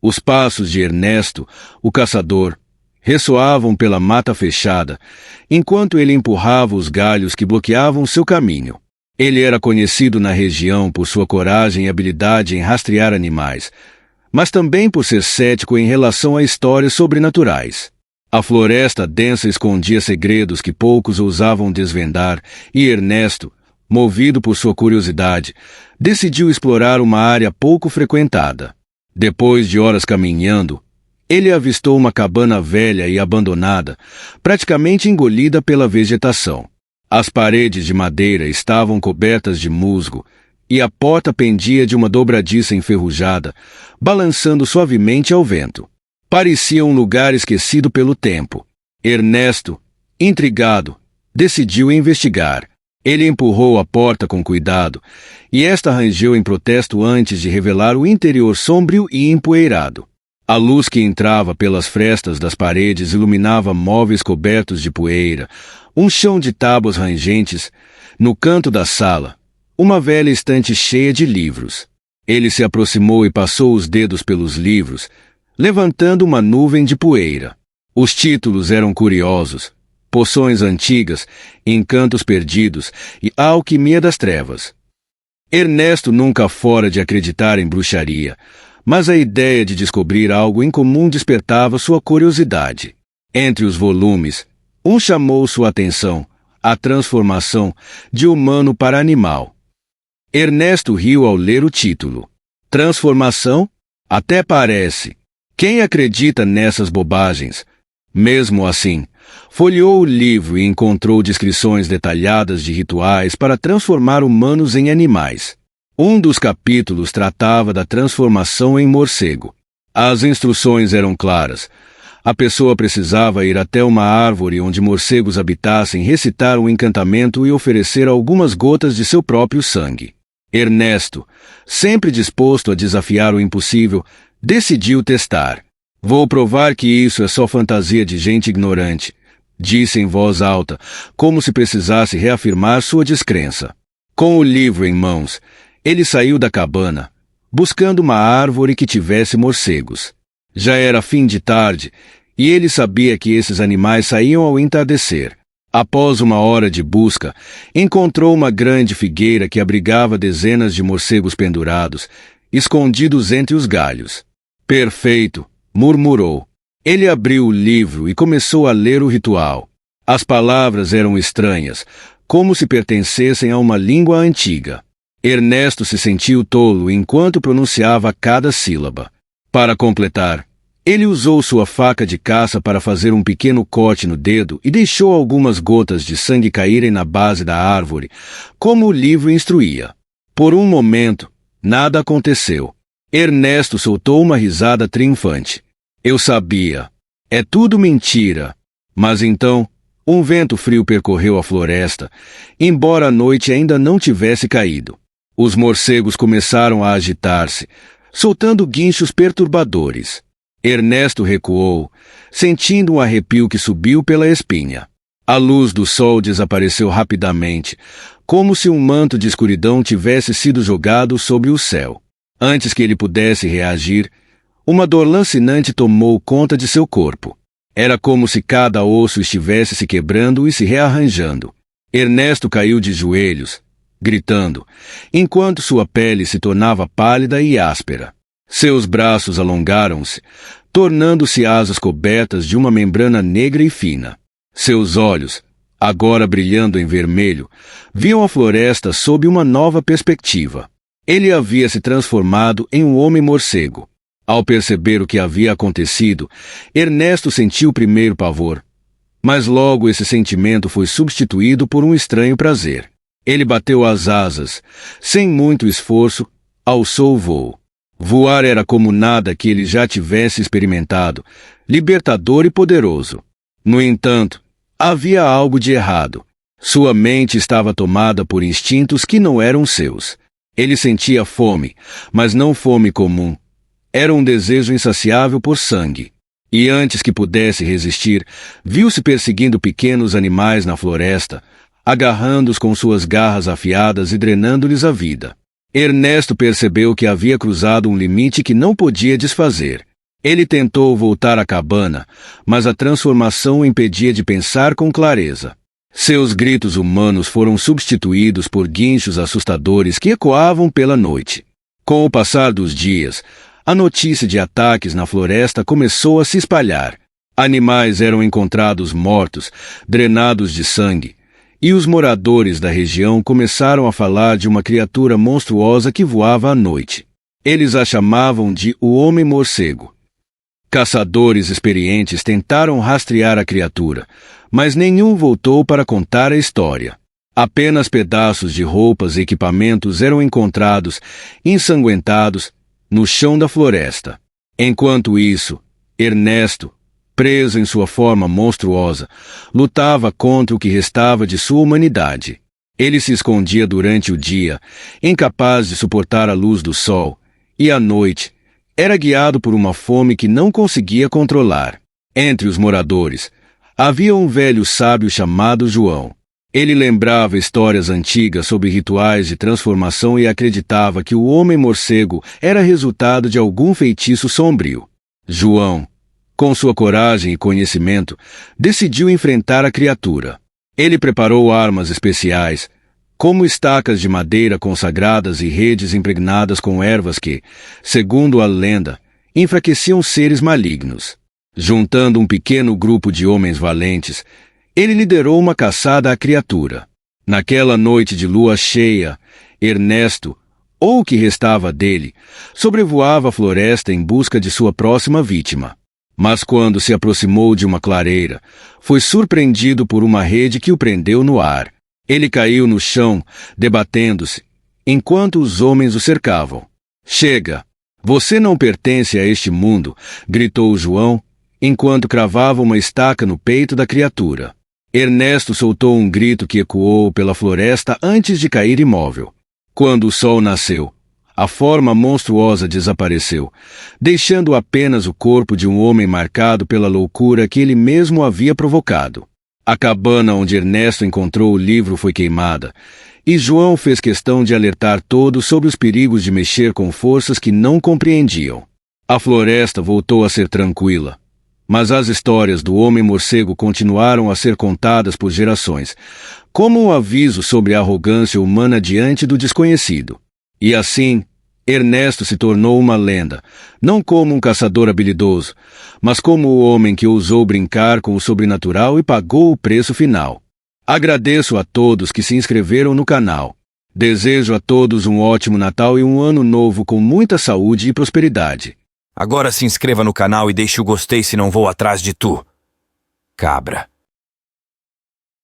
Os passos de Ernesto, o caçador, ressoavam pela mata fechada, enquanto ele empurrava os galhos que bloqueavam seu caminho. Ele era conhecido na região por sua coragem e habilidade em rastrear animais, mas também por ser cético em relação a histórias sobrenaturais. A floresta densa escondia segredos que poucos ousavam desvendar, e Ernesto, movido por sua curiosidade, decidiu explorar uma área pouco frequentada. Depois de horas caminhando, ele avistou uma cabana velha e abandonada, praticamente engolida pela vegetação. As paredes de madeira estavam cobertas de musgo, e a porta pendia de uma dobradiça enferrujada, balançando suavemente ao vento. Parecia um lugar esquecido pelo tempo. Ernesto, intrigado, decidiu investigar. Ele empurrou a porta com cuidado, e esta rangeu em protesto antes de revelar o interior sombrio e empoeirado. A luz que entrava pelas frestas das paredes iluminava móveis cobertos de poeira, um chão de tábuas rangentes, no canto da sala, uma velha estante cheia de livros. Ele se aproximou e passou os dedos pelos livros, levantando uma nuvem de poeira. Os títulos eram curiosos: Poções Antigas, Encantos Perdidos e A Alquimia das Trevas. Ernesto nunca fora de acreditar em bruxaria, mas a ideia de descobrir algo incomum despertava sua curiosidade. Entre os volumes, um chamou sua atenção: A Transformação de Humano para Animal. Ernesto riu ao ler o título. Transformação? Até parece. Quem acredita nessas bobagens? Mesmo assim, folheou o livro e encontrou descrições detalhadas de rituais para transformar humanos em animais. Um dos capítulos tratava da transformação em morcego. As instruções eram claras. A pessoa precisava ir até uma árvore onde morcegos habitassem, recitar um encantamento e oferecer algumas gotas de seu próprio sangue. Ernesto, sempre disposto a desafiar o impossível, decidiu testar. Vou provar que isso é só fantasia de gente ignorante, disse em voz alta, como se precisasse reafirmar sua descrença. Com o livro em mãos, ele saiu da cabana, buscando uma árvore que tivesse morcegos. Já era fim de tarde, e ele sabia que esses animais saíam ao entardecer. Após uma hora de busca, encontrou uma grande figueira que abrigava dezenas de morcegos pendurados, escondidos entre os galhos. Perfeito, murmurou. Ele abriu o livro e começou a ler o ritual. As palavras eram estranhas, como se pertencessem a uma língua antiga. Ernesto se sentiu tolo enquanto pronunciava cada sílaba. Para completar, ele usou sua faca de caça para fazer um pequeno corte no dedo e deixou algumas gotas de sangue caírem na base da árvore, como o livro instruía. Por um momento, nada aconteceu. Ernesto soltou uma risada triunfante. Eu sabia. É tudo mentira. Mas então, um vento frio percorreu a floresta, embora a noite ainda não tivesse caído. Os morcegos começaram a agitar-se, soltando guinchos perturbadores. Ernesto recuou, sentindo um arrepio que subiu pela espinha. A luz do sol desapareceu rapidamente, como se um manto de escuridão tivesse sido jogado sobre o céu. Antes que ele pudesse reagir, uma dor lancinante tomou conta de seu corpo. Era como se cada osso estivesse se quebrando e se rearranjando. Ernesto caiu de joelhos, gritando, enquanto sua pele se tornava pálida e áspera. Seus braços alongaram-se, tornando-se asas cobertas de uma membrana negra e fina. Seus olhos, agora brilhando em vermelho, viam a floresta sob uma nova perspectiva. Ele havia se transformado em um homem-morcego. Ao perceber o que havia acontecido, Ernesto sentiu primeiro pavor, mas logo esse sentimento foi substituído por um estranho prazer. Ele bateu as asas, sem muito esforço, alçou o voo. Voar era como nada que ele já tivesse experimentado, libertador e poderoso. No entanto, havia algo de errado. Sua mente estava tomada por instintos que não eram seus. Ele sentia fome, mas não fome comum. Era um desejo insaciável por sangue. E antes que pudesse resistir, viu-se perseguindo pequenos animais na floresta, agarrando-os com suas garras afiadas e drenando-lhes a vida. Ernesto percebeu que havia cruzado um limite que não podia desfazer. Ele tentou voltar à cabana, mas a transformação o impedia de pensar com clareza. Seus gritos humanos foram substituídos por guinchos assustadores que ecoavam pela noite. Com o passar dos dias, a notícia de ataques na floresta começou a se espalhar. Animais eram encontrados mortos, drenados de sangue, e os moradores da região começaram a falar de uma criatura monstruosa que voava à noite. Eles a chamavam de o Homem-Morcego. Caçadores experientes tentaram rastrear a criatura, mas nenhum voltou para contar a história. Apenas pedaços de roupas e equipamentos eram encontrados, ensanguentados, no chão da floresta. Enquanto isso, Ernesto, preso em sua forma monstruosa, lutava contra o que restava de sua humanidade. Ele se escondia durante o dia, incapaz de suportar a luz do sol, e à noite, era guiado por uma fome que não conseguia controlar. Entre os moradores, havia um velho sábio chamado João. Ele lembrava histórias antigas sobre rituais de transformação e acreditava que o Homem-Morcego era resultado de algum feitiço sombrio. João, com sua coragem e conhecimento, decidiu enfrentar a criatura. Ele preparou armas especiais, como estacas de madeira consagradas e redes impregnadas com ervas que, segundo a lenda, enfraqueciam seres malignos. Juntando um pequeno grupo de homens valentes, ele liderou uma caçada à criatura. Naquela noite de lua cheia, Ernesto, ou o que restava dele, sobrevoava a floresta em busca de sua próxima vítima. Mas quando se aproximou de uma clareira, foi surpreendido por uma rede que o prendeu no ar. Ele caiu no chão, debatendo-se, enquanto os homens o cercavam. "Chega! Você não pertence a este mundo!" gritou João, enquanto cravava uma estaca no peito da criatura. Ernesto soltou um grito que ecoou pela floresta antes de cair imóvel. Quando o sol nasceu, a forma monstruosa desapareceu, deixando apenas o corpo de um homem marcado pela loucura que ele mesmo havia provocado. A cabana onde Ernesto encontrou o livro foi queimada, e João fez questão de alertar todos sobre os perigos de mexer com forças que não compreendiam. A floresta voltou a ser tranquila, mas as histórias do Homem-Morcego continuaram a ser contadas por gerações, como um aviso sobre a arrogância humana diante do desconhecido. E assim, Ernesto se tornou uma lenda, não como um caçador habilidoso, mas como o homem que ousou brincar com o sobrenatural e pagou o preço final. Agradeço a todos que se inscreveram no canal. Desejo a todos um ótimo Natal e um ano novo com muita saúde e prosperidade. Agora se inscreva no canal e deixe o gostei se não vou atrás de tu, cabra.